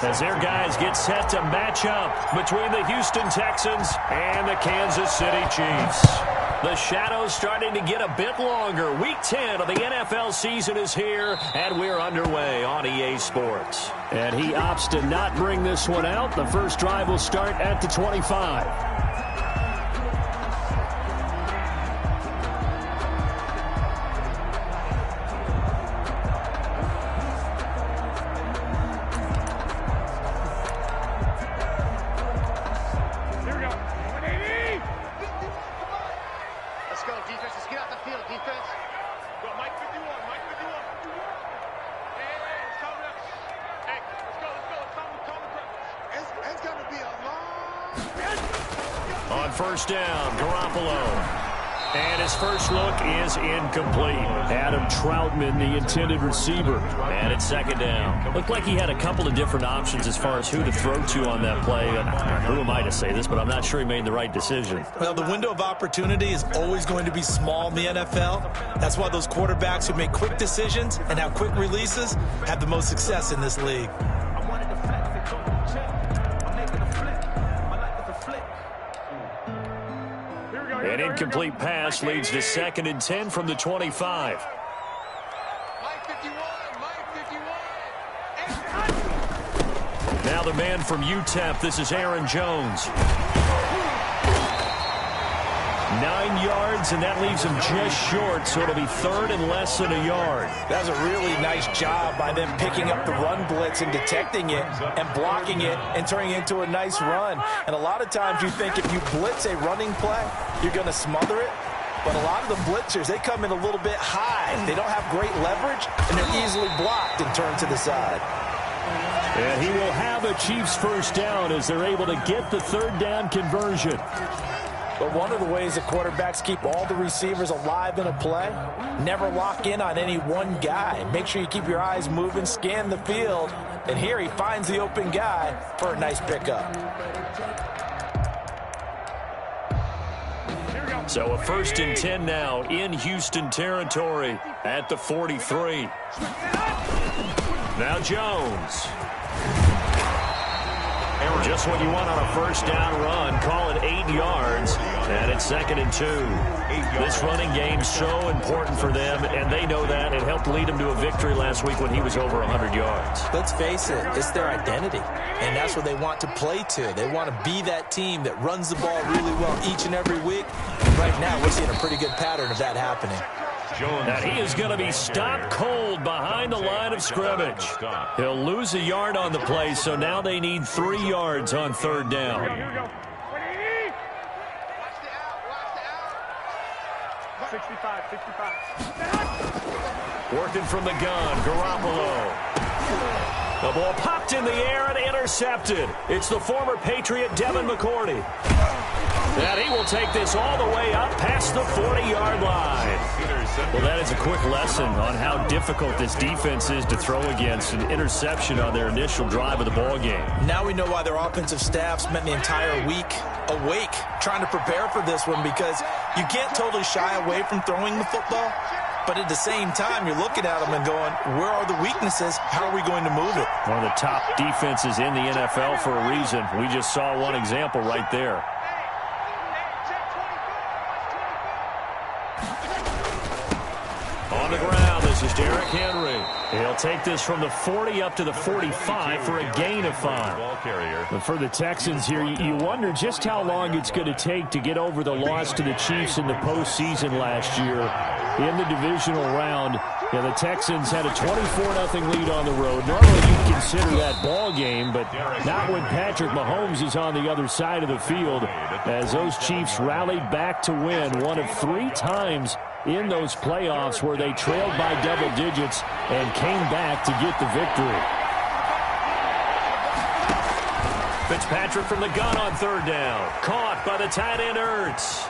as their guys get set to match up between the Houston Texans and the Kansas City Chiefs. The shadows starting to get a bit longer. Week 10 of the NFL season is here, and we're underway on EA Sports. And he opts to not bring this one out. The first drive will start at the 25. On first down, Garoppolo. And his first look is incomplete. Adam Troutman, the intended receiver. And it's second down. Looked like he had a couple of different options as far as who to throw to on that play. Who am I to say this, but I'm not sure he made the right decision. Well, the window of opportunity is always going to be small in the NFL. That's why those quarterbacks who make quick decisions and have quick releases have the most success in this league. An incomplete pass leads to 2nd and 10 from the 25. Now the man from UTEP, this is Aaron Jones. 9 yards, and that leaves him just short, so it'll be 3rd and less than a yard. That was a really nice job by them picking up the run blitz and detecting it and blocking it and turning it into a nice run. And a lot of times you think if you blitz a running play, you're going to smother it. But a lot of the blitzers, they come in a little bit high. They don't have great leverage, and they're easily blocked and turned to the side. And he will have a Chiefs first down as they're able to get the 3rd down conversion. But one of the ways the quarterbacks keep all the receivers alive in a play, never lock in on any one guy. Make sure you keep your eyes moving, scan the field, and here he finds the open guy for a nice pickup. So a 1st and 10 now in Houston territory at the 43. Now Jones. Just what you want on a first down run. Call it 8 yards, and it's 2nd and 2. This running game so important for them, and they know that. It helped lead them to a victory last week when he was over 100 yards. Let's face it, it's their identity, and that's what they want to play to. They want to be that team that runs the ball really well each and every week. And right now, we're seeing a pretty good pattern of that happening. And he is going to be stopped cold behind the line of scrimmage. He'll lose a yard on the play, so now they need 3 yards on 3rd down. 65. Working from the gun, Garoppolo. The ball popped in the air and intercepted. It's the former Patriot Devin McCourty. And he will take this all the way up past the 40-yard line. Well, that is a quick lesson on how difficult this defense is to throw against. An interception on their initial drive of the ball game. Now we know why their offensive staff spent the entire week awake trying to prepare for this one, because you can't totally shy away from throwing the football. But at the same time, you're looking at them and going, where are the weaknesses? How are we going to move it? One of the top defenses in the NFL for a reason. We just saw one example right there. On the ground, this is Derrick Henry. He'll take this from the 40 up to the 45 for a gain of 5. But for the Texans here, you wonder just how long it's going to take to get over the loss to the Chiefs in the postseason last year. In the divisional round, the Texans had a 24-0 lead on the road. Normally you'd consider that ball game, but not when Patrick Mahomes is on the other side of the field, as those Chiefs rallied back to win one of 3 times in those playoffs where they trailed by double digits and came back to get the victory. Fitzpatrick from the gun on 3rd down. Caught by the tight end Ertz.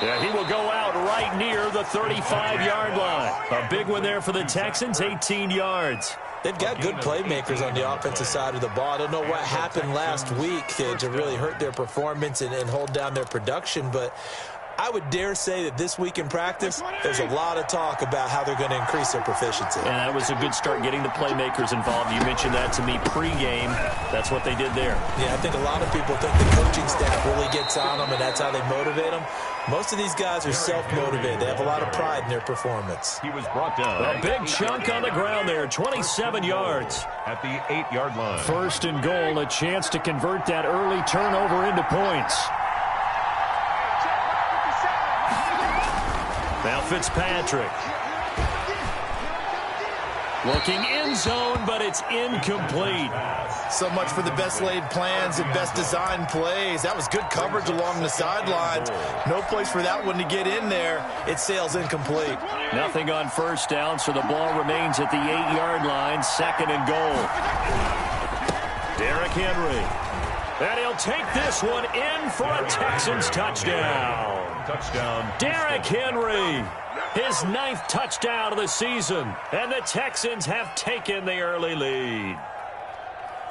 Yeah, he will go out right near the 35-yard line. A big one there for the Texans, 18 yards. They've got good playmakers on the offensive side of the ball. I don't know what happened last week to really hurt their performance and hold down their production, but I would dare say that this week in practice, there's a lot of talk about how they're going to increase their proficiency. And that was a good start getting the playmakers involved. You mentioned that to me pregame. That's what they did there. Yeah, I think a lot of people think the coaching staff really gets on them, and that's how they motivate them. Most of these guys are self-motivated. They have a lot of pride in their performance. He was brought down. A big chunk on the ground there, 27 yards. At the 8-yard line. First and goal, a chance to convert that early turnover into points. Now Fitzpatrick. Looking end zone, but it's incomplete. So much for the best laid plans and best designed plays. That was good coverage along the sidelines. No place for that one to get in there. It sails incomplete. Nothing on first down, so the ball remains at the 8-yard line. Second and goal. Derrick Henry. And he'll take this one in for a Texans touchdown. Touchdown. Derrick Henry. His 9th touchdown of the season. And the Texans have taken the early lead.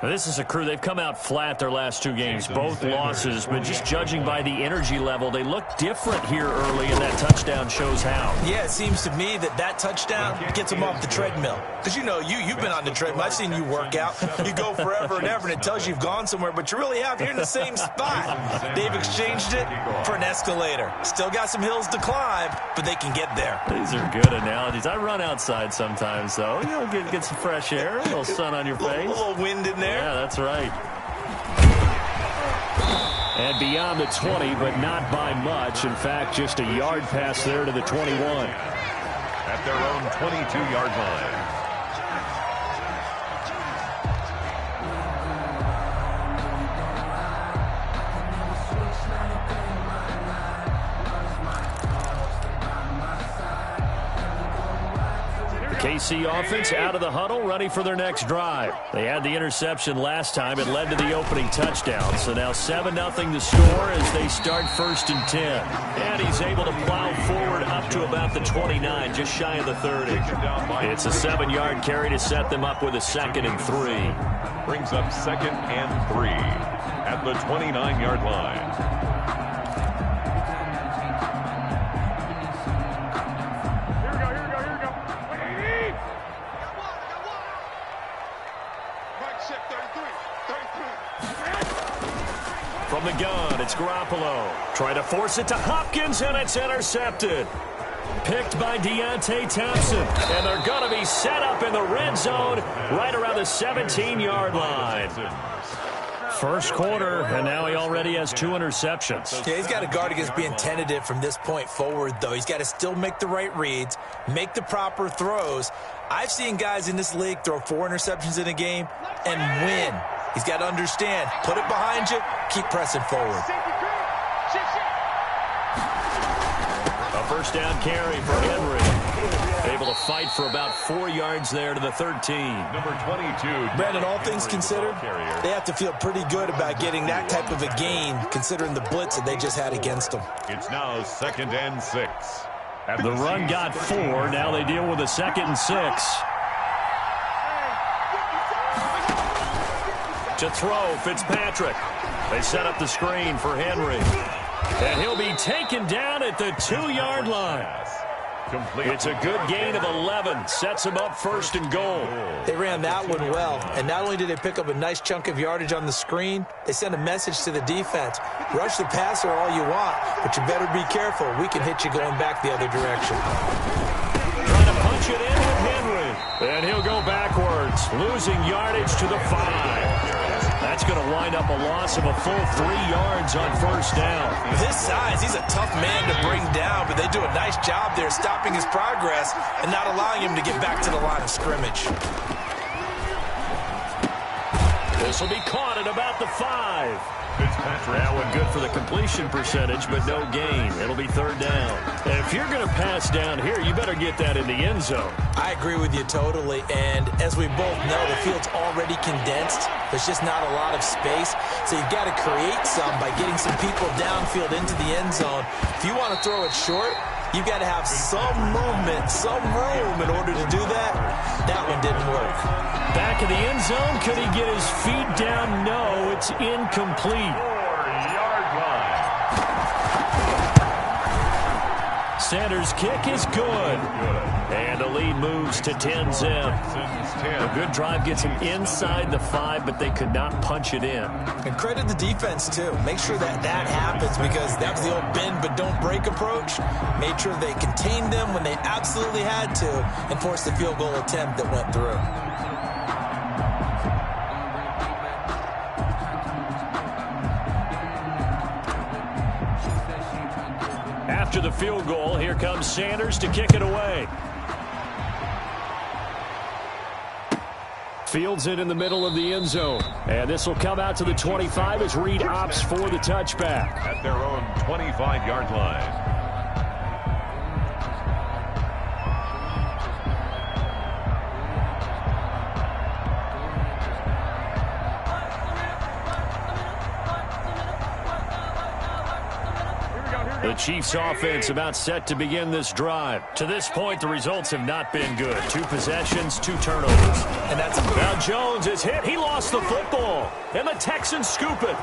Now, this is a crew. They've come out flat their last 2 games, both losses, but just judging by the energy level, they look different here early, and that touchdown shows how. Yeah, it seems to me that touchdown gets them off the treadmill. Because, you know, you've been on the treadmill. I've seen you work out. You go forever and ever, and it tells you you've gone somewhere, but you really have. You're in the same spot. They've exchanged it for an escalator. Still got some hills to climb, but they can get there. These are good analogies. I run outside sometimes, though. You know, get some fresh air, a little sun on your face. A little wind in there. Yeah, that's right. And beyond the 20, but not by much. In fact, just a yard pass there to the 21. At their own 22-yard line. KC offense out of the huddle, ready for their next drive. They had the interception last time. It led to the opening touchdown. So now 7-0 the score as they start 1st and 10. And he's able to plow forward up to about the 29, just shy of the 30. It's a 7-yard carry to set them up with a 2nd and 3. Brings up 2nd and 3 at the 29-yard line. From the gun, it's Garoppolo. Try to force it to Hopkins, and it's intercepted. Picked by Deontay Thompson. And they're going to be set up in the red zone right around the 17-yard line. First quarter, and now he already has 2 interceptions. Yeah, he's got to guard against being tentative from this point forward, though. He's got to still make the right reads, make the proper throws. I've seen guys in this league throw 4 interceptions in a game and win. He's got to understand, put it behind you, keep pressing forward. A first down carry for Henry. Able to fight for about 4 yards there to the 13. Number 22. Brandon, all things considered, they have to feel pretty good about getting that type of a gain, considering the blitz that they just had against them. It's now 2nd and 6. The run got 4. Now they deal with a 2nd and 6. To throw, Fitzpatrick. They set up the screen for Henry. And he'll be taken down at the 2-yard line. It's a good gain of 11. Sets him up 1st and goal. They ran that one well. And not only did they pick up a nice chunk of yardage on the screen, they sent a message to the defense. Rush the passer all you want, but you better be careful. We can hit you going back the other direction. Trying to punch it in with Henry. And he'll go backwards, losing yardage to the 5. That's going to wind up a loss of a full 3 yards on first down. With his size, he's a tough man to bring down, but they do a nice job there stopping his progress and not allowing him to get back to the line of scrimmage. This will be caught at about the 5. That one good for the completion percentage, but no gain. It'll be 3rd down. And if you're going to pass down here, you better get that in the end zone. I agree with you totally. And as we both know, the field's already condensed. There's just not a lot of space. So you've got to create some by getting some people downfield into the end zone. If you want to throw it short, you've got to have some movement, some room in order to do that. That one didn't work. Back in the end zone, could he get his feet down? No, it's incomplete. 4-yard line. Sanders' kick is good. And the lead moves to 10-zip. A good drive gets him inside the 5, but they could not punch it in. And credit the defense, too. Make sure that happens, because that was the old bend but don't break approach. Made sure they contained them when they absolutely had to and forced the field goal attempt that went through. After the field goal, here comes Sanders to kick it away. Fields it in the middle of the end zone. And this will come out to the 25 as Reed opts for the touchback. At their own 25-yard line. The Chiefs offense about set to begin this drive. To this point, the results have not been good. 2 possessions, 2 turnovers. And that's now Jones is hit. He lost the football. And the Texans scoop it.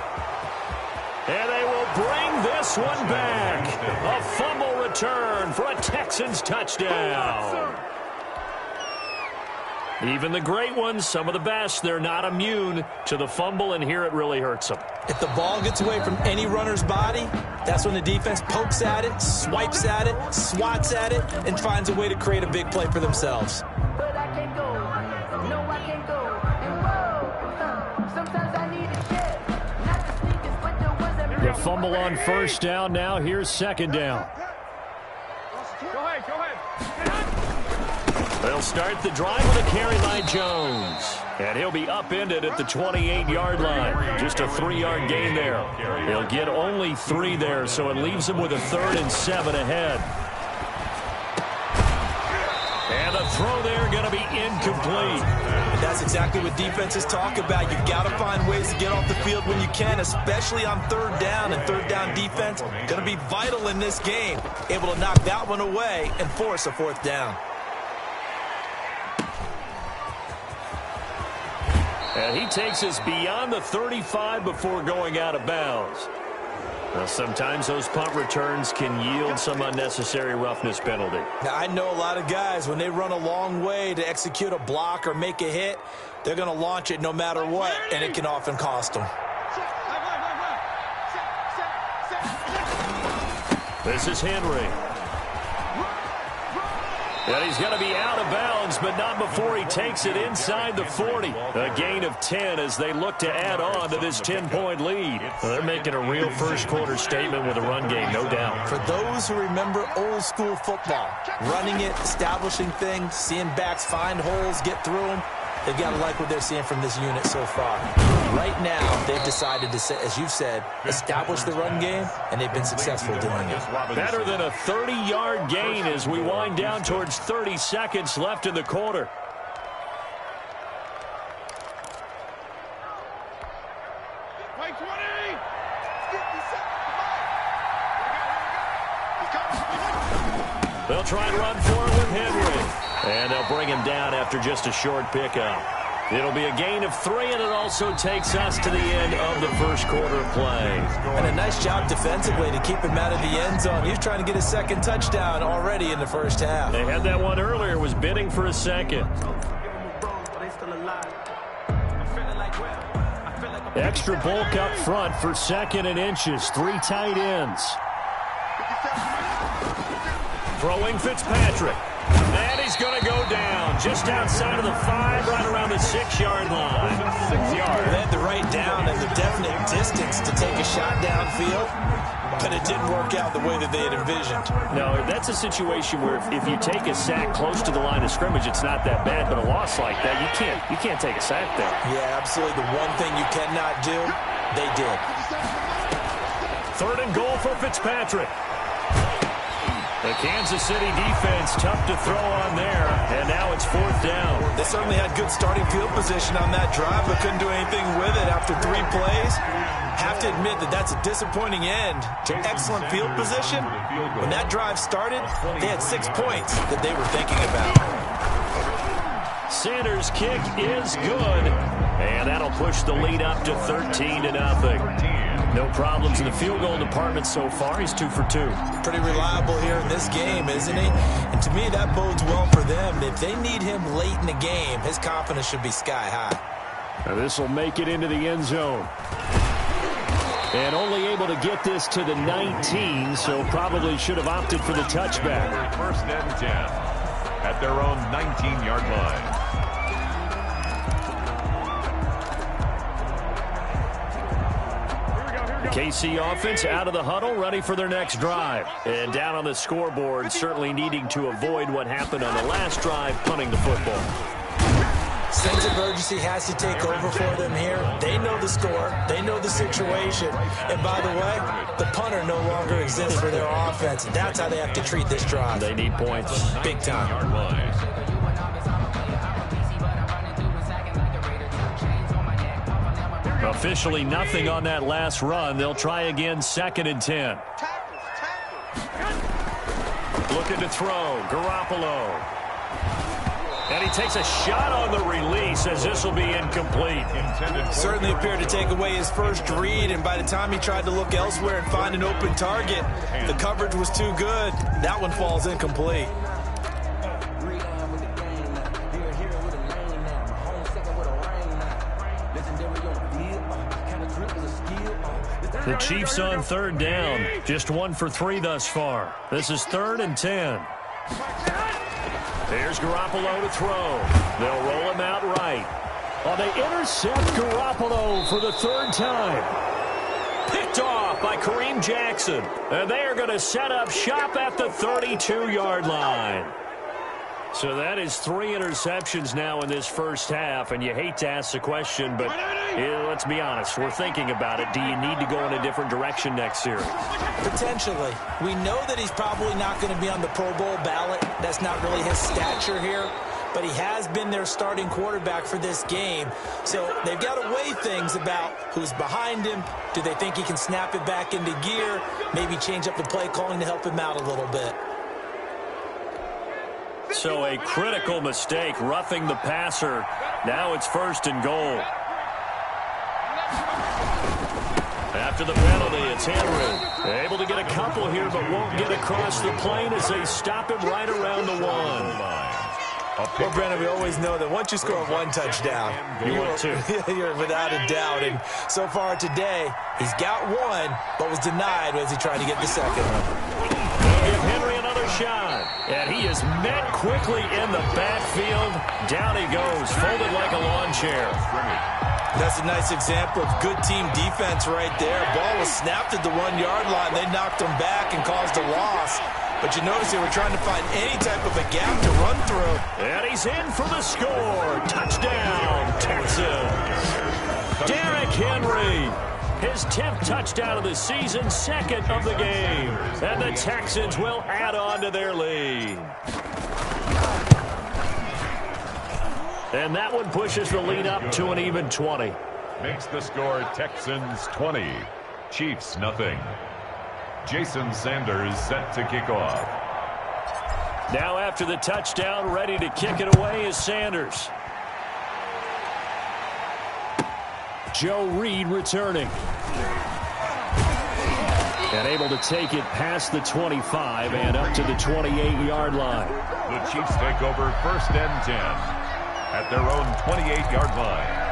And they will bring this one back. A fumble return for a Texans touchdown. Even the great ones, some of the best, they're not immune to the fumble, and here it really hurts them. If the ball gets away from any runner's body, that's when the defense pokes at it, swipes at it, swats at it, and finds a way to create a big play for themselves. But I can't go. No, I can't go. And whoa, sometimes I need a check. Not the sneakers, but the ones that The fumble on first down now. Here's second down. Go ahead. They'll start the drive with a carry by Jones. And he'll be upended at the 28-yard line. Just a 3-yard gain there. He'll get only 3 there, so it leaves him with a 3rd and 7 ahead. And the throw there going to be incomplete. And that's exactly what defenses talk about. You've got to find ways to get off the field when you can, especially on 3rd down. And 3rd down defense going to be vital in this game. Able to knock that one away and force a 4th down. And he takes us beyond the 35 before going out of bounds. Now, sometimes those punt returns can yield some unnecessary roughness penalty. Now, I know a lot of guys, when they run a long way to execute a block or make a hit, they're going to launch it no matter what, and it can often cost them. This is Henry. And he's going to be out of bounds, but not before he takes it inside the 40. A gain of 10 as they look to add on to this 10-point lead. Well, they're making a real first-quarter statement with a run game, no doubt. For those who remember old-school football, running it, establishing things, seeing backs find holes, get through them, they've got to like what they're seeing from this unit so far. Right now, they've decided to, as you've said, establish the run game, and they've been successful doing it. Better than a 30-yard gain as we wind down towards 30 seconds left in the quarter. They'll try and run for it with Henry. And they'll bring him down after just a short pickup. It'll be a gain of 3, and it also takes us to the end of the first quarter play. And a nice job defensively to keep him out of the end zone. He was trying to get his 2nd touchdown already in the first half. They had that one earlier, was bidding for a 2nd. Extra bulk up front for 2nd and inches. 3 tight ends. Throwing Fitzpatrick. And he's going to go down just outside of the 5, right around the 6-yard line. 6 yards. They had the right down and the definite distance to take a shot downfield, but it didn't work out the way that they had envisioned. No, that's a situation where if you take a sack close to the line of scrimmage, it's not that bad, but a loss like that, you can't take a sack there. Yeah, absolutely. The one thing you cannot do, they did. 3rd and goal for Fitzpatrick. The Kansas City defense tough to throw on there, and now it's 4th down. They certainly had good starting field position on that drive, but couldn't do anything with it after 3 plays. Have to admit that that's a disappointing end to excellent field position. When that drive started, they had 6 points that they were thinking about. Sanders' kick is good. And that'll push the lead up to 13-0. No problems in the field goal department so far. He's 2 for 2. Pretty reliable here in this game, isn't he? And to me, that bodes well for them. If they need him late in the game, his confidence should be sky high. Now this will make it into the end zone. And only able to get this to the 19, so probably should have opted for the touchback. First and 10 at their own 19-yard line. KC offense out of the huddle, ready for their next drive. And down on the scoreboard, certainly needing to avoid what happened on the last drive, punting the football. Sense of urgency has to take over for them here. They know the score. They know the situation. And by the way, the punter no longer exists for their offense. That's how they have to treat this drive. They need points. Big time. Officially nothing on that last run. They'll try again, 2nd and 10. Looking to throw. Garoppolo. And he takes a shot on the release as this will be incomplete. Certainly appeared to take away his first read, and by the time he tried to look elsewhere and find an open target, the coverage was too good. That one falls incomplete. The Chiefs on 3rd down. Just 1 for 3 thus far. This is 3rd and 10. There's Garoppolo to throw. They'll roll him out right. Oh, they intercept Garoppolo for the 3rd time. Picked off by Kareem Jackson. And they are going to set up shop at the 32-yard line. So that is 3 interceptions now in this first half, and you hate to ask the question, but let's be honest, we're thinking about it. Do you need to go in a different direction next series? Potentially. We know that he's probably not going to be on the Pro Bowl ballot. That's not really his stature here, but he has been their starting quarterback for this game. So they've got to weigh things about who's behind him. Do they think he can snap it back into gear? Maybe change up the play calling to help him out a little bit. So a critical mistake, roughing the passer. Now it's 1st and goal. After the penalty, it's Henry. Able to get a couple here, but won't get across the plane as they stop him right around the 1. Well, Brandon, we always know that once you score 1 touchdown, you're without a doubt. And so far today, he's got 1, but was denied as he tried to get the 2nd one. Give Henry another shot. And he is met quickly in the backfield. Down he goes, folded like a lawn chair. That's a nice example of good team defense right there. Ball was snapped at the 1-yard line. They knocked him back and caused a loss. But you notice they were trying to find any type of a gap to run through. And he's in for the score. Touchdown, Texans. Derrick Henry. His 10th touchdown of the season, 2nd of the game. And the Texans will add on to their lead. And that one pushes the lead up to an even 20. Makes the score Texans 20, Chiefs nothing. Jason Sanders set to kick off. Now after the touchdown, ready to kick it away is Sanders. Joe Reed returning. And able to take it past the 25 and up to the 28-yard line. The Chiefs take over 1st and 10 at their own 28-yard line.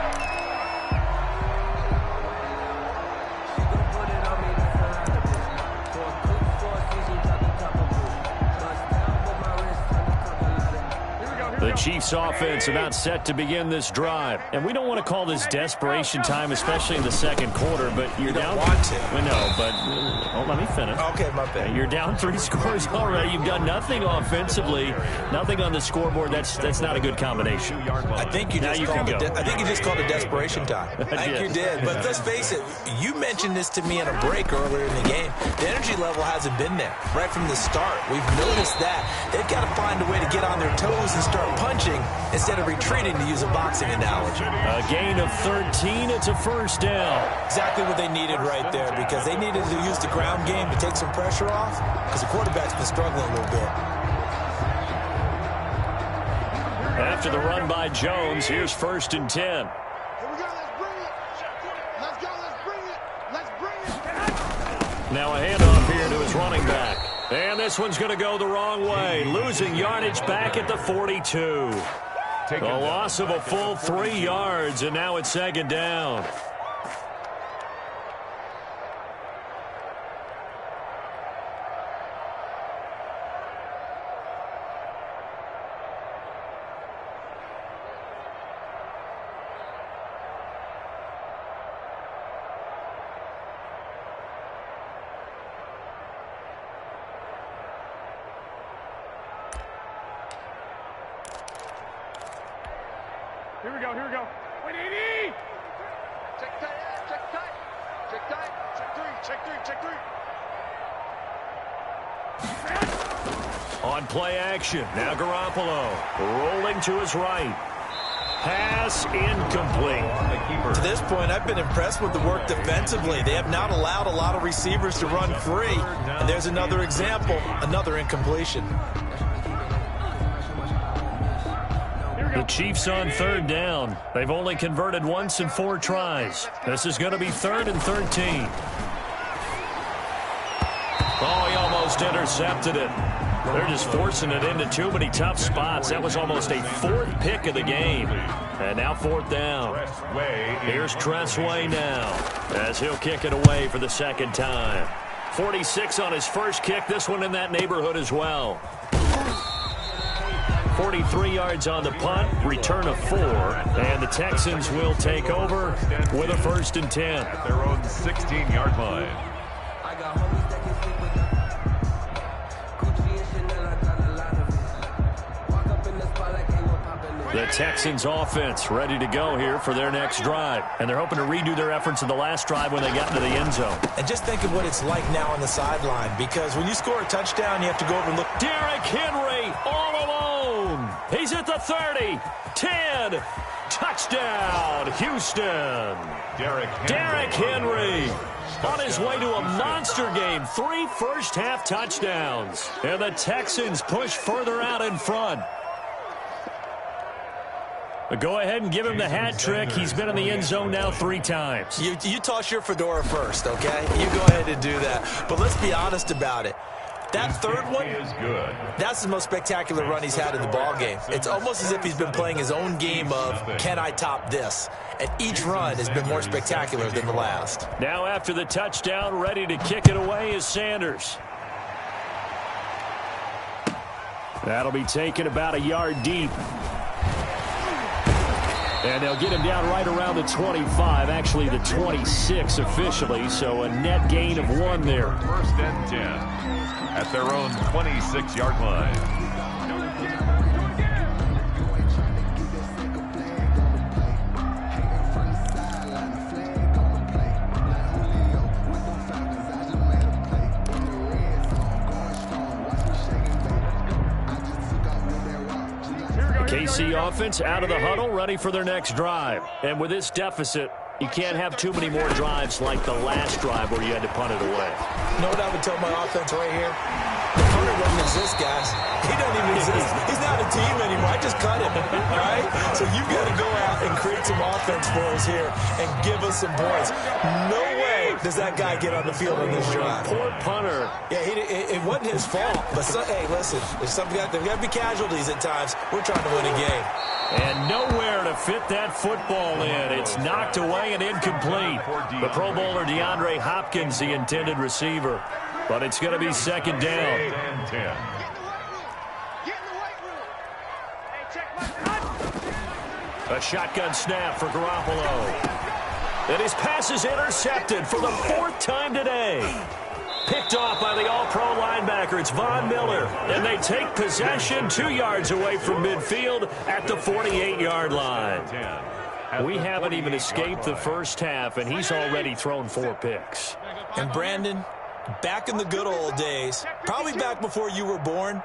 The Chiefs offense about set to begin this drive. And we don't want to call this desperation time, especially in the 2nd quarter, but you're down. Want to. We know, but let me finish. Okay, my bad. You're down 3 scores already. You've done nothing offensively, nothing on the scoreboard. That's not a good combination. I think you just called it desperation time. I think you did. But let's face it, you mentioned this to me in a break earlier in the game. The energy level hasn't been there right from the start. We've noticed that. They've got to find a way to get on their toes and start punching instead of retreating, to use a boxing analogy. A gain of 13. It's a 1st down. Exactly what they needed right there, because they needed to use the ground game to take some pressure off, because the quarterback's been struggling a little bit. After the run by Jones, here's 1st and 10. Here we go. Let's bring it. Let's go. Let's bring it. Let's bring it. Now a handoff here to his running back. And this one's going to go the wrong way. Losing yardage back at the 42. A loss of a full 3 yards, and now it's 2nd down. Here we go. Here we go. Wait, 80. Check tight. Check tight. Check tight. Check 3. Check 3. Check 3. On play action, now Garoppolo rolling to his right. Pass incomplete. To this point, I've been impressed with the work defensively. They have not allowed a lot of receivers to run free. And there's another example, another incompletion. The Chiefs on 3rd down. They've only converted once in 4 tries. This is going to be 3rd and 13. Oh, he almost intercepted it. They're just forcing it into too many tough spots. That was almost a 4th pick of the game. And now 4th down. Here's Tressway now as he'll kick it away for the 2nd time. 46 on his first kick. This one in that neighborhood as well. 43 yards on the punt, return of 4, and the Texans will take over with a 1st and 10. At their own 16-yard line. The Texans offense ready to go here for their next drive. And they're hoping to redo their efforts in the last drive when they got into the end zone. And just think of what it's like now on the sideline, because when you score a touchdown, you have to go over and look. Derrick Henry all alone. He's at the 30, 10, touchdown, Houston. Derrick Henry on his way to a monster game. 3 first-half touchdowns. And the Texans push further out in front. But go ahead and give him the hat trick. He's been in the end zone now 3 times. You toss your fedora first, okay? You go ahead and do that. But let's be honest about it. That third one, that's the most spectacular run he's had in the ballgame. It's almost as if he's been playing his own game of, can I top this? And each run has been more spectacular than the last. Now after the touchdown, ready to kick it away is Sanders. That'll be taken about a yard deep. And they'll get him down right around the 25, actually the 26 officially, so a net gain of 1 there. 1st and 10 at their own 26-yard line. KC offense out of the huddle, ready for their next drive. And with this deficit, you can't have too many more drives like the last drive where you had to punt it away. You know what I would tell my offense right here? The punter doesn't exist, guys. He doesn't even exist. He's not a team anymore. I just cut him, all right? So you've got to go out and create some offense for us here and give us some points. No way does that guy get on the field on this drive. Poor punter. Yeah, it wasn't his fault. But, hey, listen, there's got to be casualties at times. We're trying to win a game. And nowhere to fit that football in. It's knocked away and incomplete. The Pro Bowler DeAndre Hopkins, the intended receiver. But it's going to be 2nd down. A shotgun snap for Garoppolo. And his pass is intercepted for the 4th time today. Picked off by the all-pro linebacker. It's Von Miller. And they take possession 2 yards away from midfield at the 48-yard line. We haven't even escaped the first half, and he's already thrown 4 picks. And Brandon, back in the good old days, probably back before you were born,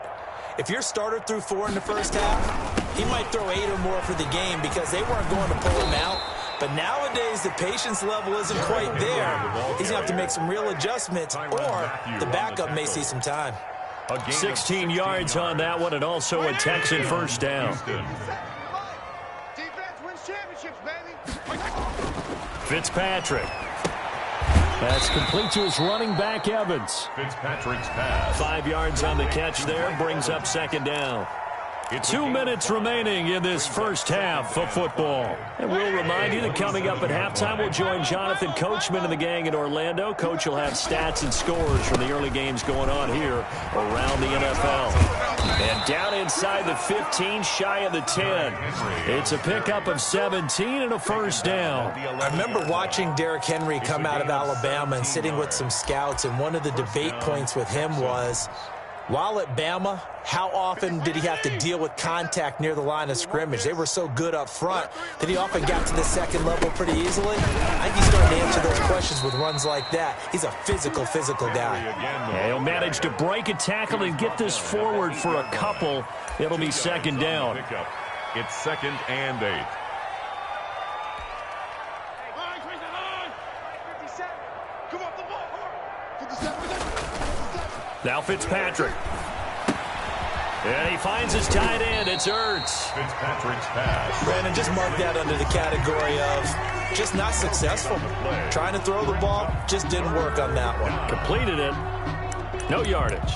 if your starter threw 4 in the first half, he might throw 8 or more for the game because they weren't going to pull him out. But nowadays, the patience level isn't quite there. He's going to have to make some real adjustments, or the backup may see some time. 16 yards on that one, and also a Texan first down. Fitzpatrick. That's complete to his running back, Evans. Fitzpatrick's pass. 5 yards on the catch there, brings up second down. 2 minutes remaining in this first half of football. And we'll remind you that coming up at halftime, we'll join Jonathan Coachman and the gang in Orlando. Coach will have stats and scores from the early games going on here around the NFL. And down inside the 15, shy of the 10. It's a pickup of 17 and a first down. I remember watching Derrick Henry come out of Alabama and sitting with some scouts, and one of the debate points with him was, while at Bama, how often did he have to deal with contact near the line of scrimmage? They were so good up front that he often got to the second level pretty easily. I think he's starting to answer those questions with runs like that. He's a physical guy. Yeah, he'll manage to break a tackle and get this forward for a couple. It'll be second down. It's 2nd and 8. Now Fitzpatrick. And he finds his tight end. It's Ertz. Fitzpatrick's pass. Brandon, just mark that under the category of just not successful. Trying to throw the ball, just didn't work on that one. Completed it. No yardage.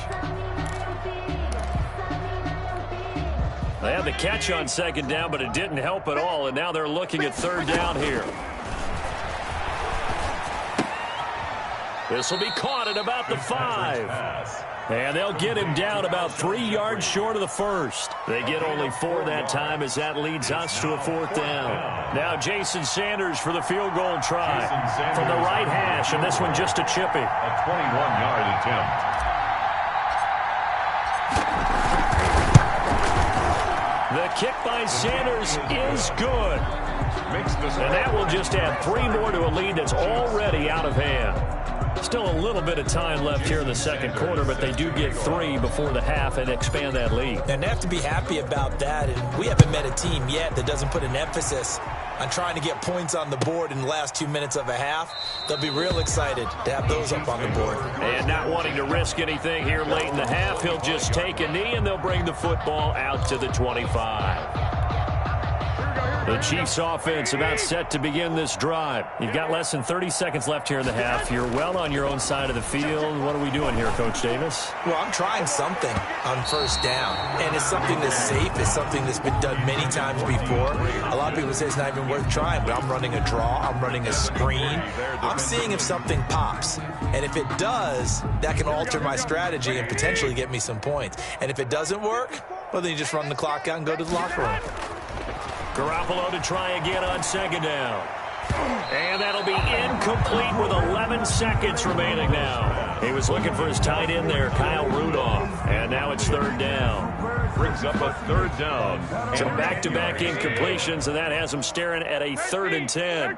They had the catch on second down, but it didn't help at all, and now they're looking at third down here. This will be caught at about the 5. And they'll get him down about 3 yards short of the first. They get only 4 that time as that leads us to a fourth down. Now Jason Sanders for the field goal try from the right hash, and this one just a chippy. A 21-yard attempt. The kick by Sanders is good. And that will just add 3 more to a lead that's already out of hand. Still a little bit of time left here in the second quarter, but they do get 3 before the half and expand that lead. And they have to be happy about that. And we haven't met a team yet that doesn't put an emphasis on trying to get points on the board in the last 2 minutes of a half. They'll be real excited to have those up on the board. And not wanting to risk anything here late in the half, he'll just take a knee, and they'll bring the football out to the 25. The Chiefs offense about set to begin this drive. You've got less than 30 seconds left here in the half. You're well on your own side of the field. What are we doing here, Coach Davis? Well, I'm trying something on first down, and it's something that's safe. It's something that's been done many times before. A lot of people say it's not even worth trying, but I'm running a draw. I'm running a screen. I'm seeing if something pops, and if it does, that can alter my strategy and potentially get me some points. And if it doesn't work, well, then you just run the clock out and go to the locker room. Garoppolo to try again on second down. And that'll be incomplete with 11 seconds remaining now. He was looking for his tight end there, Kyle Rudolph. And now it's third down. Brings up a third down. So back-to-back incompletions, and that has him staring at a 3rd and 10.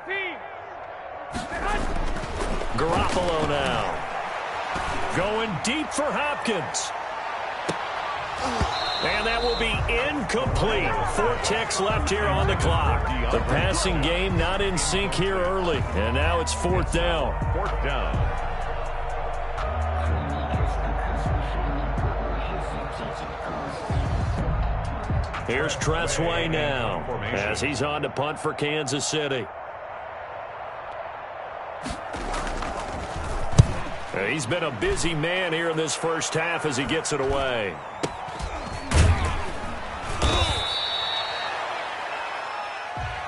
Garoppolo now. Going deep for Hopkins. And that will be incomplete. 4 ticks left here on the clock. The passing game not in sync here early. And now it's 4th down. 4th down. Here's Tressway now as he's on to punt for Kansas City. He's been a busy man here in this first half as he gets it away.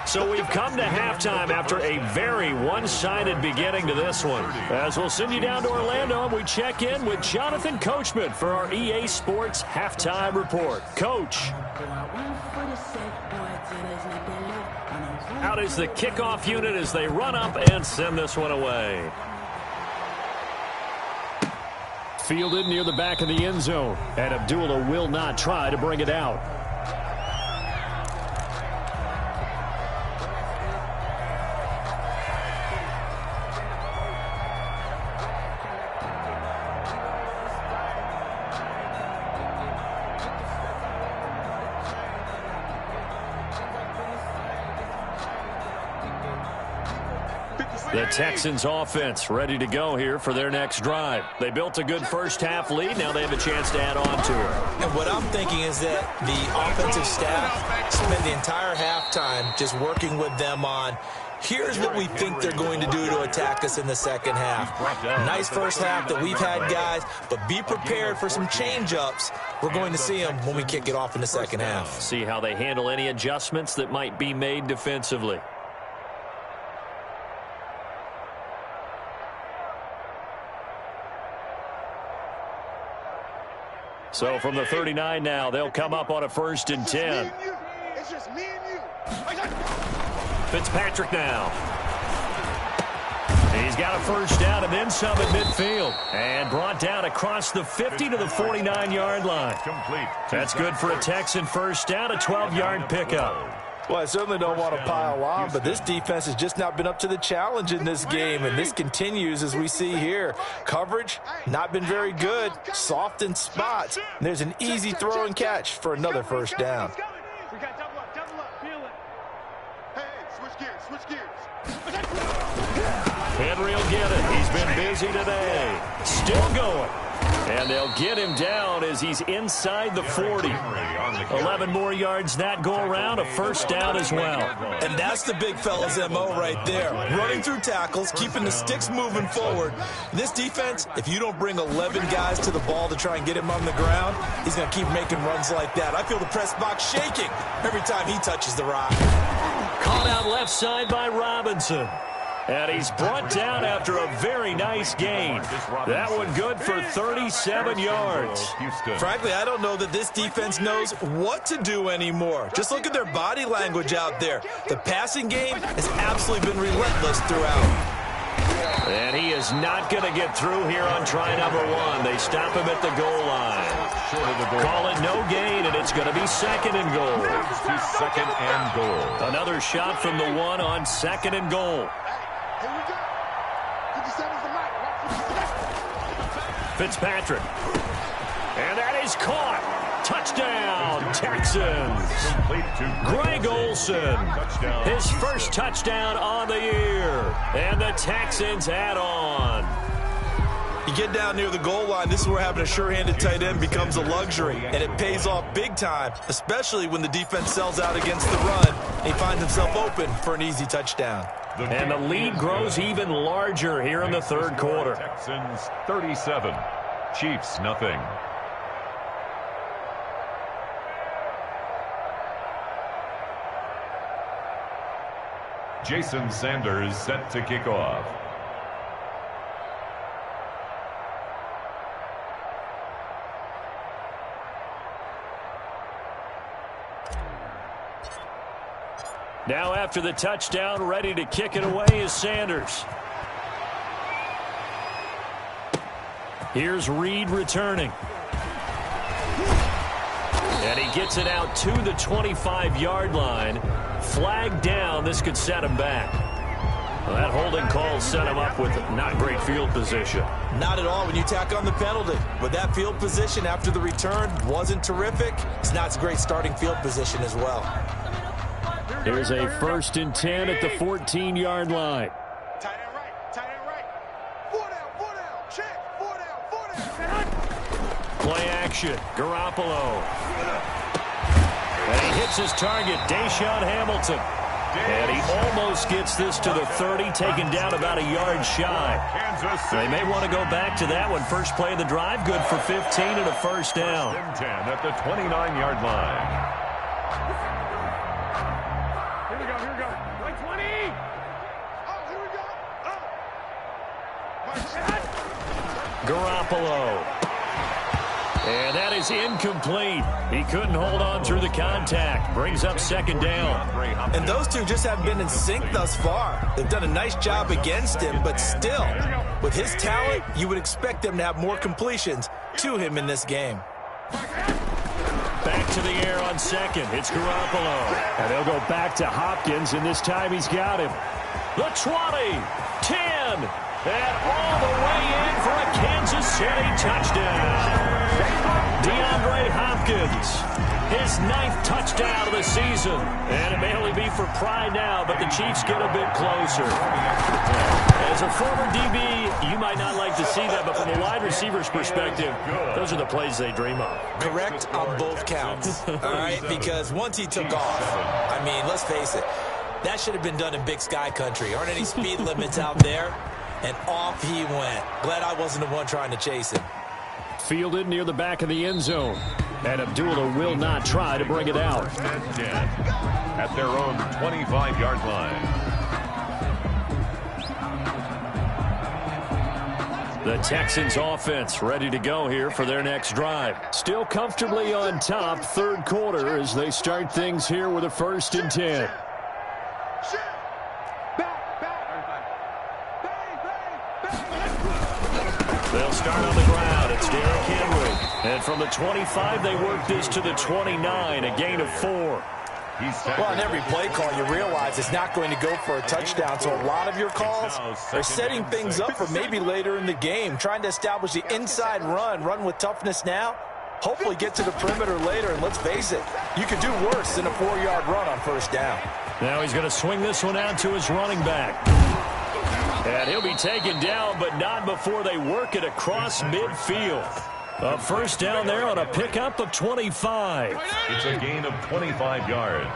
So we've come to halftime after a very one-sided beginning to this one. As we'll send you down to Orlando, and we check in with Jonathan Coachman for our EA Sports Halftime Report. Coach. Out is the kickoff unit as they run up and send this one away. Fielded near the back of the end zone, and Abdullah will not try to bring it out. The Texans offense ready to go here for their next drive. They built a good first half lead. Now they have a chance to add on to it. And what I'm thinking is that the offensive staff spend the entire halftime just working with them on, here's what we think they're going to do to attack us in the second half. Nice first half that we've had, guys, but be prepared for some change-ups. We're going to see them when we kick it off in the second half. See how they handle any adjustments that might be made defensively. So from the 39 now, they'll come up on a 1st and 10. It's just me and you. Fitzpatrick now. He's got a first down and then some at midfield. And brought down across the 50 to the 49-yard line. That's good for a Texan first down, a 12-yard pickup. Well, I certainly don't want to pile on, but this defense has just not been up to the challenge in this game, and this continues as we see here. Coverage, not been very good, soft in spots. And there's an easy throw and catch for another first down. We got double up, feel it. Hey, switch gears. Henry will get it. He's been busy today. Still going. And they'll get him down as he's inside the 40. 11 more yards that go around, a first down as well. And that's the big fella's MO right there. Running through tackles, keeping the sticks moving forward. This defense, if you don't bring 11 guys to the ball to try and get him on the ground, he's going to keep making runs like that. I feel the press box shaking every time he touches the rock. Caught out left side by Robinson. And he's brought down after a very nice gain. That one good for 37 yards. Frankly, I don't know that this defense knows what to do anymore. Just look at their body language out there. The passing game has absolutely been relentless throughout. And he is not going to get through here on try number 1. They stop him at the goal line. Call it no gain, and it's going to be 2nd and goal. 2nd and goal. Another shot from the 1 on 2nd and goal. Here we go. 57's the mic. Fitzpatrick. And that is caught. Touchdown, Texans. Greg Olsen. His first touchdown on the year. And the Texans add on. You get down near the goal line, this is where having a sure-handed tight end becomes a luxury. And it pays off big time, especially when the defense sells out against the run. And he finds himself open for an easy touchdown. And the lead grows even larger here in the 3rd quarter. Texans 37, Chiefs nothing. Jason Sanders set to kick off. Now after the touchdown, ready to kick it away is Sanders. Here's Reed returning. And he gets it out to the 25-yard line. Flag down. This could set him back. Well, that holding call set him up with not great field position. Not at all when you tack on the penalty. But that field position after the return wasn't terrific. It's not a great starting field position as well. Here's a 1st and 10 at the 14-yard line. Tight end right. 4 down, check, 4 down. Play action, Garoppolo. And he hits his target, Deshaun Hamilton. And he almost gets this to the 30, taken down about a yard shy. They may want to go back to that one. First play of the drive, good for 15 and a first down. 10 at the 29-yard line. Here we go. Right 20. Oh, here we go. Garoppolo. And that is incomplete. He couldn't hold on through the contact. Brings up 2nd down. And those two just haven't been in sync thus far. They've done a nice job against him, but still, with his talent, you would expect them to have more completions to him in this game. Back to the air on 2nd. It's Garoppolo. And they'll go back to Hopkins, and this time he's got him. The 20, 10, and all the way in for a Kansas City touchdown. DeAndre Hopkins, his 9th touchdown of the season. And it may only be for pride now, but the Chiefs get a bit closer. As a former DB, you might not like to see that, but from a wide receiver's perspective, those are the plays they dream of. Correct on both counts, all right? Because once he took off, I mean, let's face it, that should have been done in Big Sky country. Aren't any speed limits out there? And off he went. Glad I wasn't the one trying to chase him. Fielded near the back of the end zone. And Abdullah will not try to bring it out. At their own 25-yard line. The Texans offense ready to go here for their next drive. Still comfortably on top, third quarter, as they start things here with a 1st and 10. They'll start on the ground. It's Derrick Henry. And from the 25, they work this to the 29, a gain of 4. Well, on every play call, you realize it's not going to go for a touchdown. So a lot of your calls are setting things up for maybe later in the game, trying to establish the inside run with toughness now, hopefully get to the perimeter later. And let's face it, you could do worse than a 4-yard run on 1st down. Now he's going to swing this one out to his running back. And he'll be taken down, but not before they work it across midfield. A 1st down there on a pickup of 25. It's a gain of 25 yards.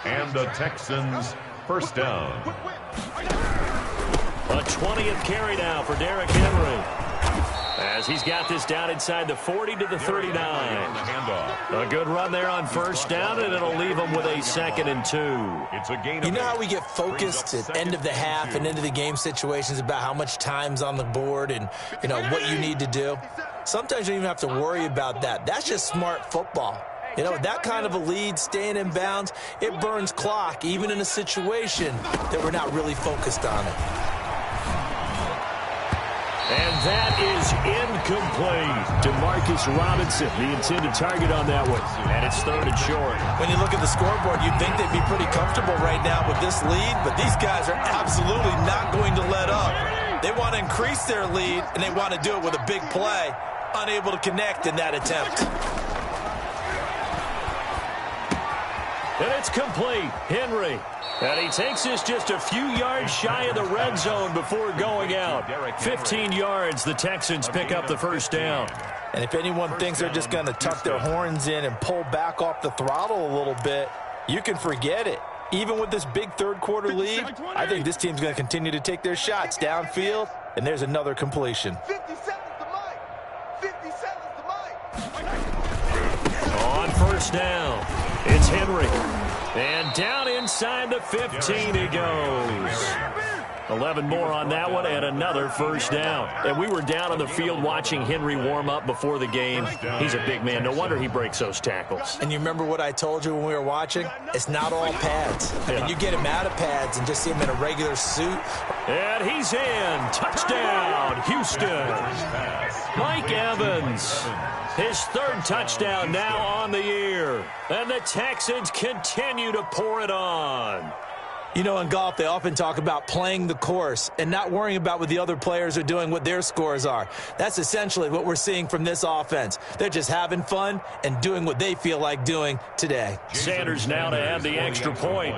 And the Texans 1st down. A 20th carry now for Derrick Henry. As he's got this down inside the 40 to the 39. A good run there on 1st down, and it'll leave them with a 2nd and 2. It's a gain of You know how we get focused at end of the half and into the game situations about how much time's on the board and, you know, what you need to do? Sometimes you don't even have to worry about that. That's just smart football. You know, with that kind of a lead, staying in bounds, it burns clock, even in a situation that we're not really focused on it. And that is incomplete. DeMarcus Robinson, the intended target on that one. And it's 3rd and short. When you look at the scoreboard, you'd think they'd be pretty comfortable right now with this lead, but these guys are absolutely not going to let up. They want to increase their lead, and they want to do it with a big play. Unable to connect in that attempt. And it's complete. Henry. And he takes this just a few yards shy of the red zone before going out. 15 yards, the Texans pick up the 1st down. And if anyone thinks they're just going to tuck their horns in and pull back off the throttle a little bit, you can forget it. Even with this big 3rd quarter lead, I think this team's going to continue to take their shots downfield, and there's another completion. 57's the mic. 57's the mic. On 1st down, it's Henry. And down inside the 15 he goes. 11 more on that one and another 1st down. And we were down on the field watching Henry warm up before the game. He's a big man. No wonder he breaks those tackles. And you remember what I told you when we were watching? It's not all pads. I mean, you get him out of pads and just see him in a regular suit. And he's in. Touchdown, Houston. Mike Evans. His 3rd touchdown now on the year. And the Texans continue to pour it on. You know, in golf, they often talk about playing the course and not worrying about what the other players are doing, what their scores are. That's essentially what we're seeing from this offense. They're just having fun and doing what they feel like doing today. Sanders now to add the extra point.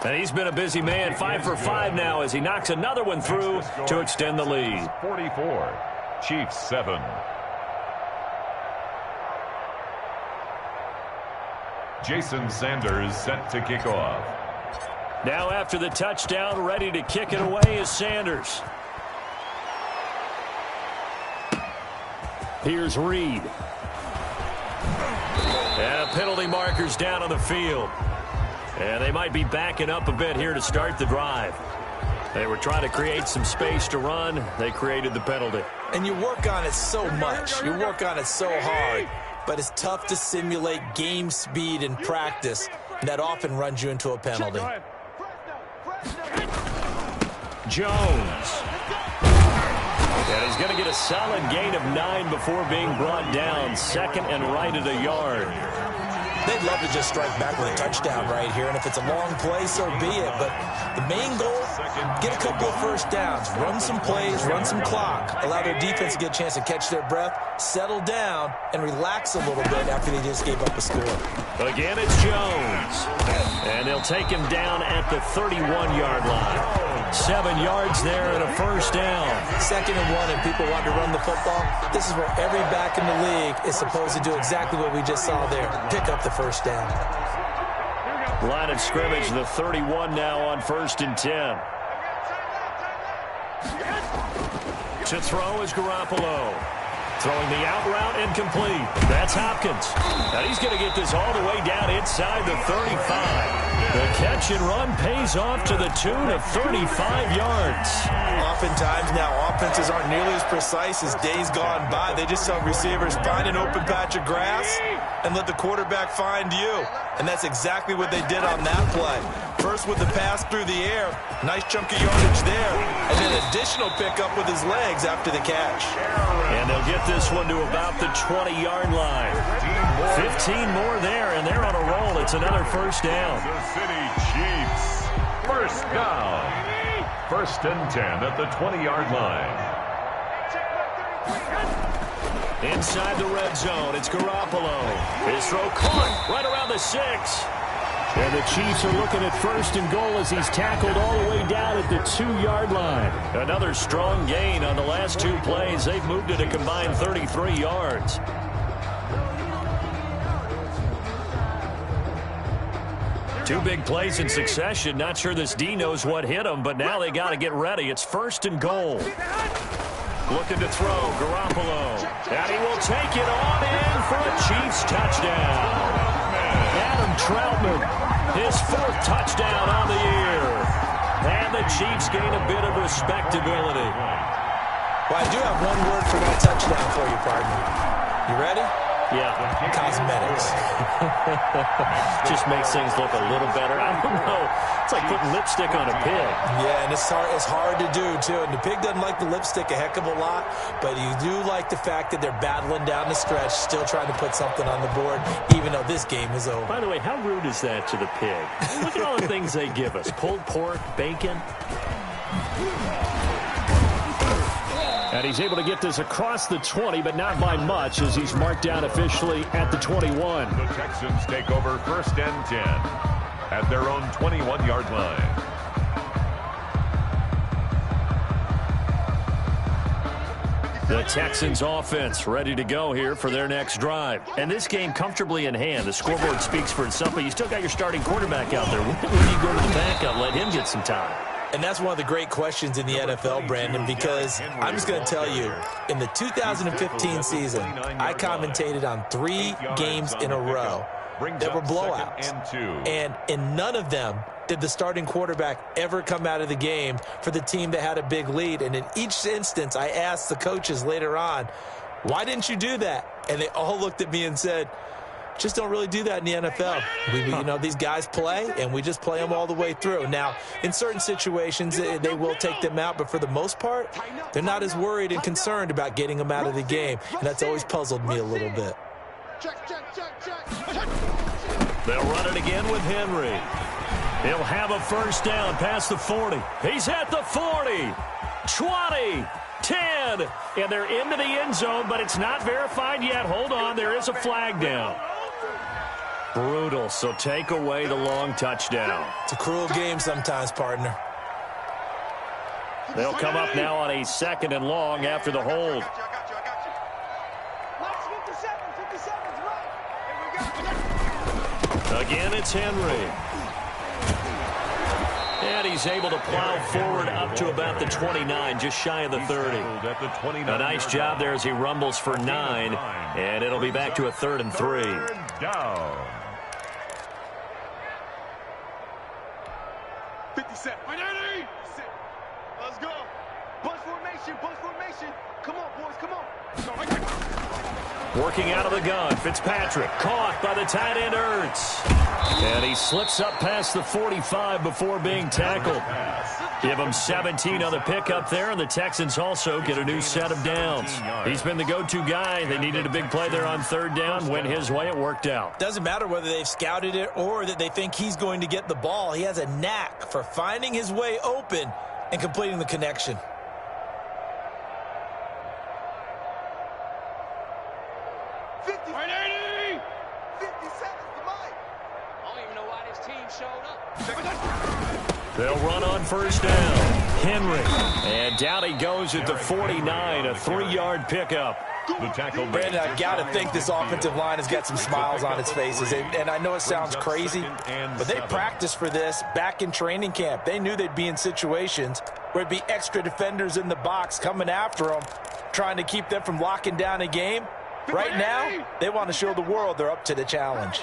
And he's been a busy man, 5 for 5 now as he knocks another one through to extend the lead. 44, Chiefs 7. Jason Sanders set to kick off. Now after the touchdown, ready to kick it away is Sanders. Here's Reed. And penalty markers down on the field. And they might be backing up a bit here to start the drive. They were trying to create some space to run. They created the penalty. And you work on it so much. You work on it so hard. But it's tough to simulate game speed in practice. And that often runs you into a penalty. Jones. And he's going to get a solid gain of 9 before being brought down. 2nd and right at a yard. They'd love to just strike back with a touchdown right here, and if it's a long play, so be it. But the main goal, get a couple of 1st downs, run some plays, run some clock, allow their defense to get a chance to catch their breath, settle down, and relax a little bit after they just gave up a score. Again, it's Jones. And they'll take him down at the 31-yard line. 7 yards there and a first down. 2nd and 1, and people want to run the football. This is where every back in the league is supposed to do exactly what we just saw there. Pick up the first down. Line of scrimmage, the 31 now on 1st and 10. To throw is Garoppolo. Throwing the out route incomplete. That's Hopkins. Now he's going to get this all the way down inside the 35. The catch and run pays off to the tune of 35 yards. Oftentimes now offenses aren't nearly as precise as days gone by. They just tell receivers, find an open patch of grass and let the quarterback find you. And that's exactly what they did on that play. First with the pass through the air. Nice chunk of yardage there. And then additional pickup with his legs after the catch. And they'll get this one to about the 20-yard line. 15 more there, and they're on a roll. It's another first down. The City Chiefs. First down. 1st and 10 at the 20-yard line. Inside the red zone, it's Garoppolo. His throw caught right around the 6. And the Chiefs are looking at 1st and goal as he's tackled all the way down at the 2-yard line. Another strong gain on the last 2 plays. They've moved it a combined 33 yards. Two big plays in succession. Not sure this D knows what hit him, but now they got to get ready. It's 1st and goal. Looking to throw, Garoppolo. And he will take it on in for a Chiefs touchdown. Adam Troutman, his 4th touchdown on the year. And the Chiefs gain a bit of respectability. Well, I do have one word for that touchdown for you, partner. You ready? Yeah. Cosmetics. Just makes things look a little better. I don't know. It's like putting lipstick on a pig. Yeah, and it's hard to do, too. And the pig doesn't like the lipstick a heck of a lot, but you do like the fact that they're battling down the stretch, still trying to put something on the board, even though this game is over. By the way, how rude is that to the pig? Look at all the things they give us. Pulled pork, bacon. And he's able to get this across the 20, but not by much, as he's marked down officially at the 21. The Texans take over 1st and 10 at their own 21-yard line. The Texans offense ready to go here for their next drive. And this game comfortably in hand. The scoreboard speaks for itself, but you still got your starting quarterback out there. When do you go to the backup, let him get some time? And that's one of the great questions in the NFL, Brandon, because I'm just going to tell you, in the 2015 season, I commentated on 3 games in a row that were blowouts. And in none of them did the starting quarterback ever come out of the game for the team that had a big lead. And in each instance, I asked the coaches later on, why didn't you do that? And they all looked at me and said, just don't really do that in the NFL. You know, these guys play, and we just play them all the way through. Now, in certain situations, they will take them out, but for the most part, they're not as worried and concerned about getting them out of the game, and that's always puzzled me a little bit. They'll run it again with Henry. He'll have a first down past the 40. He's at the 40, 20, 10, and they're into the end zone, but it's not verified yet. Hold on, there is a flag down. Brutal, so take away the long touchdown. It's a cruel game sometimes, partner. They'll come up now on a 2nd and long after the hold. Again, it's Henry. And he's able to plow forward up to about the 29, just shy of the 30. A nice job there as he rumbles for 9, and it'll be back to a 3rd and 3. Down. 57. Let's go. Bunch formation, bunch formation. Come on, boys, come on. Working out of the gun, Fitzpatrick caught by the tight end Ertz. And he slips up past the 45 before being tackled. Give him 17 on the pickup there, and the Texans also get a new set of downs. He's been the go-to guy. They needed a big play there on 3rd down. Went his way, it worked out. Doesn't matter whether they've scouted it or that they think he's going to get the ball. He has a knack for finding his way open and completing the connection. They'll run on first down. Henry. And down he goes at the 49, a 3-yard pickup. The tackle. Brandon, I've got to think this offensive line has got some smiles on its faces. And I know it sounds crazy, but they practiced for this back in training camp. They knew they'd be in situations where it'd be extra defenders in the box coming after them, trying to keep them from locking down a game. Right now, they want to show the world they're up to the challenge.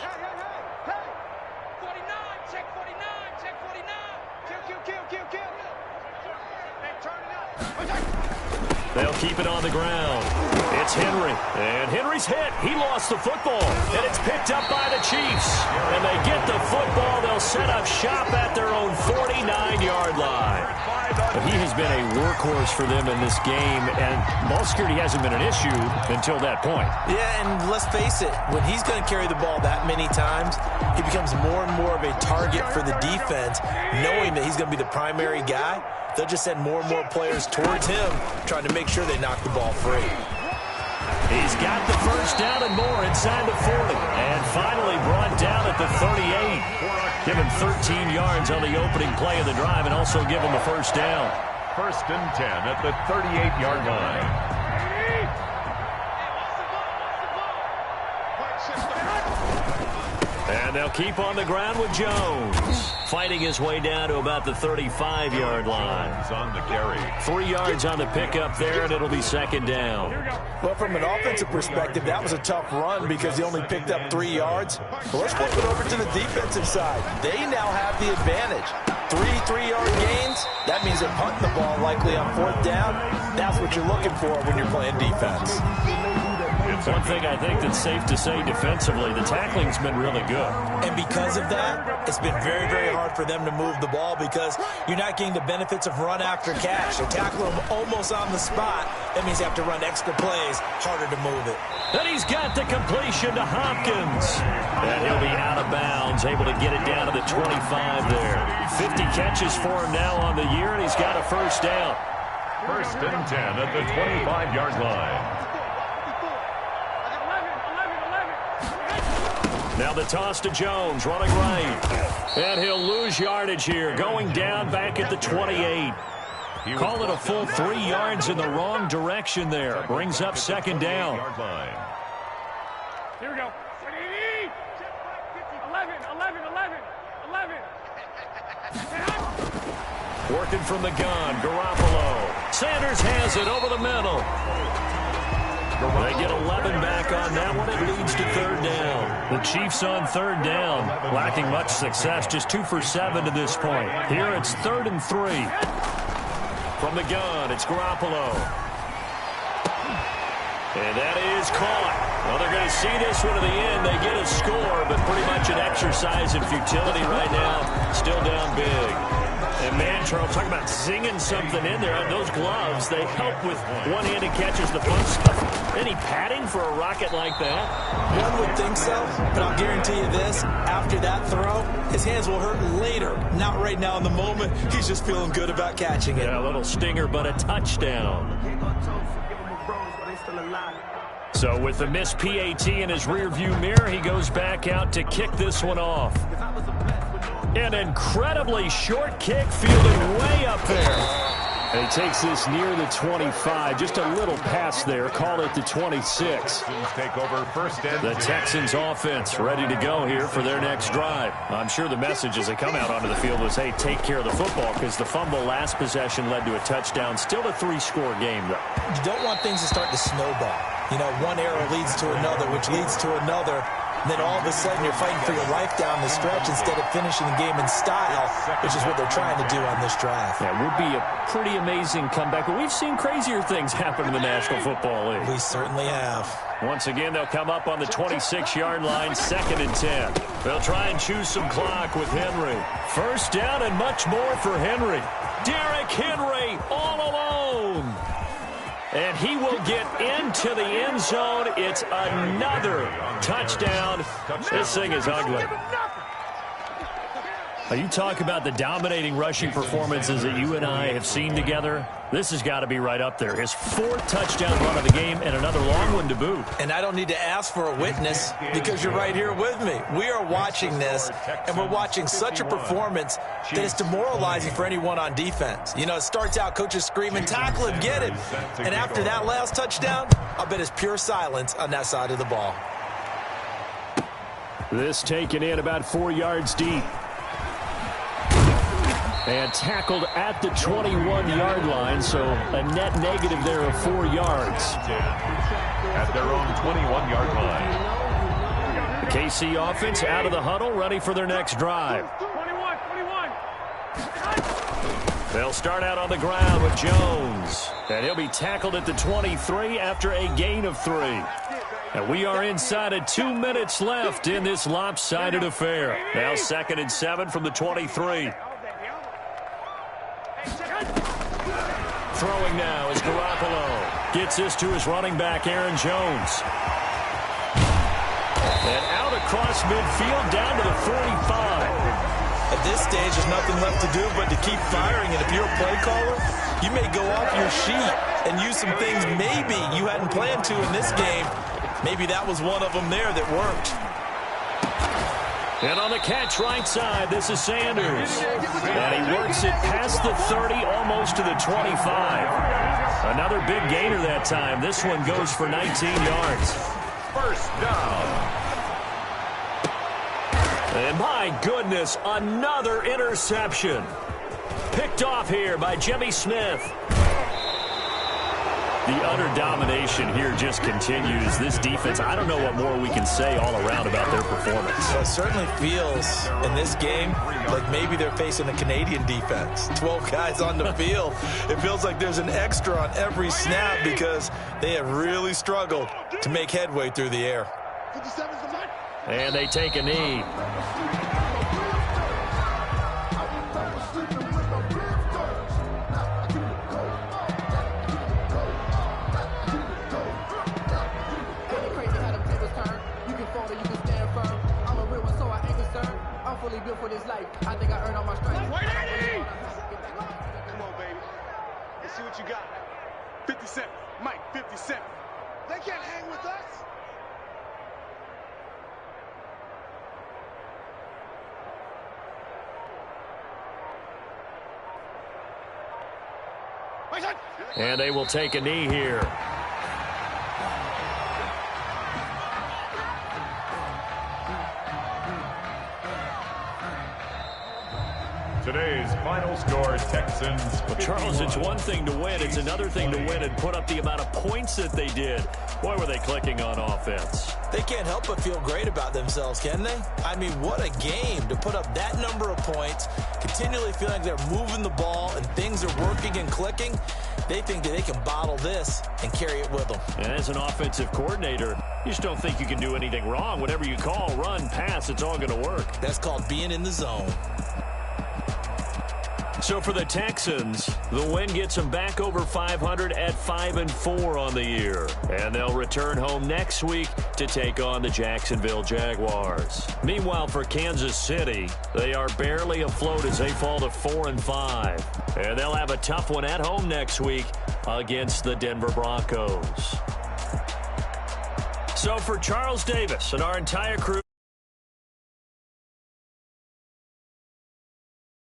They'll keep it on the ground. It's Henry. And Henry's hit. He lost the football. And it's picked up by the Chiefs. And they get the football. They'll set up shop at their own 49-yard line. But he has been a workhorse for them in this game. And ball security hasn't been an issue until that point. Yeah, and let's face it, when he's going to carry the ball that many times, he becomes more and more of a target for the defense, knowing that he's going to be the primary guy. They'll just send more and more players towards him, trying to make sure they knock the ball free. He's got the first down and more inside the 40. And finally brought down at the 38. Give him 13 yards on the opening play of the drive and also give him a first down. 1st and 10 at the 38-yard line. And they'll keep on the ground with Jones. Fighting his way down to about the 35-yard line. On the carry. 3 yards on the pickup there, and it'll be 2nd down. Well, from an offensive perspective, that was a tough run because he only picked up 3 yards. But let's flip it over to the defensive side. They now have the advantage. 3-3-yard gains, that means they're punting the ball likely on 4th down. That's what you're looking for when you're playing defense. One thing I think that's safe to say defensively, the tackling's been really good. And because of that, it's been very, very hard for them to move the ball because you're not getting the benefits of run after catch. You tackle them almost on the spot. That means you have to run extra plays, harder to move it. And he's got the completion to Hopkins. And he'll be out of bounds, able to get it down to the 25 there. 50 catches for him now on the year, and he's got a first down. 1st and 10 at the 25-yard line. Now the toss to Jones, running right. And he'll lose yardage here, going down back at the 28. Call it a full 3 yards in the wrong direction there. Brings up 2nd down. Here we go. 11. Working from the gun, Garoppolo. Sanders has it over the middle. They get 11 back on that one. It leads to 3rd down. The Chiefs on 3rd down, lacking much success, just 2 for 7 to this point. Here it's 3rd and 3. From the gun, it's Garoppolo. And that is caught. Well, they're going to see this one to the end. They get a score, but pretty much an exercise in futility right now. Still down big. And man, Charles, talk about zinging something in there. Those gloves, they help with one-handed catches, the fun stuff. Any padding for a rocket like that? One would think so, but I'll guarantee you this. After that throw, his hands will hurt later. Not right now in the moment. He's just feeling good about catching it. Yeah, a little stinger, but a touchdown. So with the missed PAT in his rearview mirror, he goes back out to kick this one off. An incredibly short kick fielded way up there. And he takes this near the 25. Just a little pass there. Call it the 26. Take over 1st and the Texans offense ready to go here for their next drive. I'm sure the message as they come out onto the field was, hey, take care of the football, because the fumble last possession led to a touchdown. Still a 3-score game, though. You don't want things to start to snowball. You know, one error leads to another, which leads to another. Then all of a sudden you're fighting for your life down the stretch instead of finishing the game in style, which is what they're trying to do on this drive. Yeah, it would be a pretty amazing comeback, but we've seen crazier things happen in the National Football League. We certainly have. Once again, they'll come up on the 26-yard line, 2nd and 10. They'll try and choose some clock with Henry. First down and much more for Henry. Derrick Henry all alone. And he will get into the end zone. It's another touchdown. This thing is ugly. You talk about the dominating rushing performances that you and I have seen together. This has got to be right up there. His 4th touchdown run of the game and another long one to boot. And I don't need to ask for a witness because you're right here with me. We are watching this, and we're watching such a performance that is demoralizing for anyone on defense. You know, it starts out coaches screaming, tackle him, get him. And after that last touchdown, I'll bet it's pure silence on that side of the ball. This taken in about 4 yards deep. And tackled at the 21-yard line, so a net negative there of 4 yards. At their own 21-yard line. The KC offense out of the huddle, ready for their next drive. 21. They'll start out on the ground with Jones. And he'll be tackled at the 23 after a gain of 3. And we are inside of 2 minutes left in this lopsided affair. Now 2nd and 7 from the 23. Throwing now is Garoppolo. Gets this to his running back, Aaron Jones. And out across midfield down to the 45. At this stage, there's nothing left to do but to keep firing. And if you're a play caller, you may go off your sheet and use some things maybe you hadn't planned to in this game. Maybe that was one of them there that worked. And on the catch right side, this is Sanders. And he works it past the 30, almost to the 25. Another big gainer that time. This one goes for 19 yards. First down. And my goodness, another interception. Picked off here by Jimmy Smith. The utter domination here just continues. This defense, I don't know what more we can say all around about their performance. Well, it certainly feels in this game like maybe they're facing a Canadian defense. 12 guys on the field. It feels like there's an extra on every snap because they have really struggled to make headway through the air. And they take a knee. Built for this life. I think I earned all my stripes. 180! Come on, baby. Let's see what you got. 57. Mike, 57. They can't hang with us. And they will take a knee here. Today's final score, Texans. Well, Charles, it's one thing to win. It's another thing to win and put up the amount of points that they did. Boy, were they clicking on offense. They can't help but feel great about themselves, can they? I mean, what a game to put up that number of points, continually feeling like they're moving the ball and things are working and clicking. They think that they can bottle this and carry it with them. And as an offensive coordinator, you just don't think you can do anything wrong. Whatever you call, run, pass, it's all going to work. That's called being in the zone. So for the Texans, the win gets them back over 500 at 5-4 on the year. And they'll return home next week to take on the Jacksonville Jaguars. Meanwhile, for Kansas City, they are barely afloat as they fall to 4-5. And they'll have a tough one at home next week against the Denver Broncos. So for Charles Davis and our entire crew,